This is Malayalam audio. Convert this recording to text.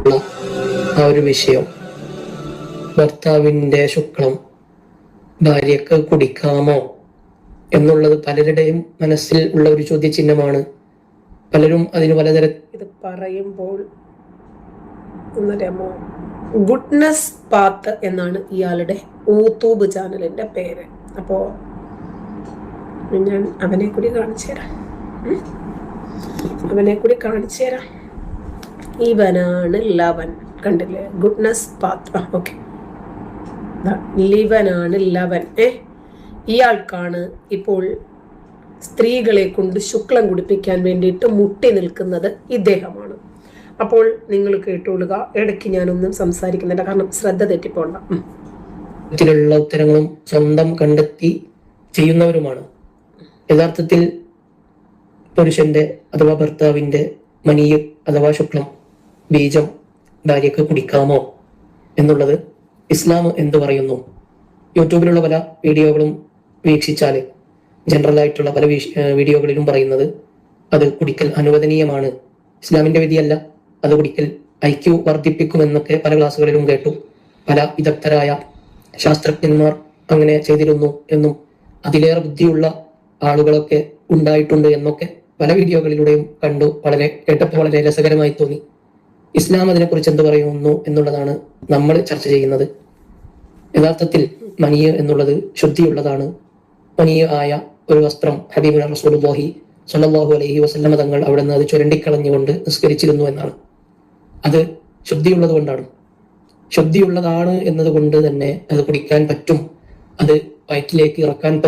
ഉള്ള ആ ഒരു വിഷയം, ഭർത്താവിന്റെ ശുക്ലം ഭാര്യക്ക് കുടിക്കാമോ എന്നുള്ളത് പലരുടെയും മനസ്സിൽ ഉള്ള ഒരു ചോദ്യചിഹ്നമാണ്. പലരും അതിന് ഇത് പറയുമ്പോൾ ഗുഡ്നസ് പാത്ത് എന്നാണ് ഇയാളുടെ യൂട്യൂബ് ചാനലിന്റെ പേര്. അപ്പോ ഞാൻ അവനെ കൂടി കാണിച്ചു തരാം. ഇവനാണ് ലവൻ, കണ്ടില്ലേ? Goodness path. ഓക്കെ, ലിവനാണ് ലവൻ. ഇയാൾക്കാണ് ഇപ്പോൾ സ്ത്രീകളെ കൊണ്ട് ശുക്ലം കുടിപ്പിക്കാൻ വേണ്ടിയിട്ട് മുട്ടി നിൽക്കുന്നത് ഇദ്ദേഹമാണ്. അപ്പോൾ നിങ്ങൾ കേട്ടോളുക. ഇടയ്ക്ക് ഞാനൊന്നും സംസാരിക്കുന്നില്ല, കാരണം ശ്രദ്ധ തെറ്റിപ്പോണ്ട. ഉത്തരങ്ങളും സ്വന്തം കണ്ടെത്തി ചെയ്യുന്നവരുമാണ്. യഥാർത്ഥത്തിൽ പുരുഷന്റെ അഥവാ ഭർത്താവിന്റെ മനീയ് അഥവാ ശുക്ലം ബീജം ഭാര്യക്ക് കുടിക്കാമോ എന്നുള്ളത് ഇസ്ലാം എന്ത് പറയുന്നു? യൂട്യൂബിലുള്ള പല വീഡിയോകളും വീക്ഷിച്ചാൽ ജനറൽ ആയിട്ടുള്ള പല വീഡിയോകളിലും പറയുന്നത് അത് കുടിക്കൽ അനുവദനീയമാണ്, ഇസ്ലാമിന്റെ വിധിയല്ല, അത് കുടിക്കൽ IQ വർദ്ധിപ്പിക്കുമെന്നൊക്കെ പല ക്ലാസ്സുകളിലും കേട്ടു. പല വിദഗ്ധരായ ശാസ്ത്രജ്ഞന്മാർ അങ്ങനെ ചെയ്തിരുന്നു എന്നും അതിലേറെ ബുദ്ധിയുള്ള ആളുകളൊക്കെ ഉണ്ടായിട്ടുണ്ട് എന്നൊക്കെ പല വീഡിയോകളിലൂടെയും കണ്ടു. കേട്ടപ്പോൾ വളരെ രസകരമായി തോന്നി. ഇസ്ലാം അതിനെക്കുറിച്ച് എന്ത് പറയുന്നു എന്നുള്ളതാണ് നമ്മൾ ചർച്ച ചെയ്യുന്നത്. യഥാർത്ഥത്തിൽ മനീയ് എന്നുള്ളത് ശുദ്ധിയുള്ളതാണ്. മനീയ് ആയ ഒരു വസ്ത്രം ഹബീബുന റസൂലുള്ളാഹി സ്വല്ലല്ലാഹു അലൈഹി വസല്ലമ തങ്ങൾ അവിടെ നിന്ന് അത് ചുരണ്ടിക്കളഞ്ഞുകൊണ്ട് നിസ്കരിച്ചിരുന്നു എന്നാണ്. അത് ശുദ്ധിയുള്ളത് കൊണ്ടാണ്. ശുദ്ധിയുള്ളതാണ് എന്നതുകൊണ്ട് തന്നെ അത് കുടിക്കാൻ പറ്റും, അത് വയറ്റിലേക്ക് ഇറക്കാൻ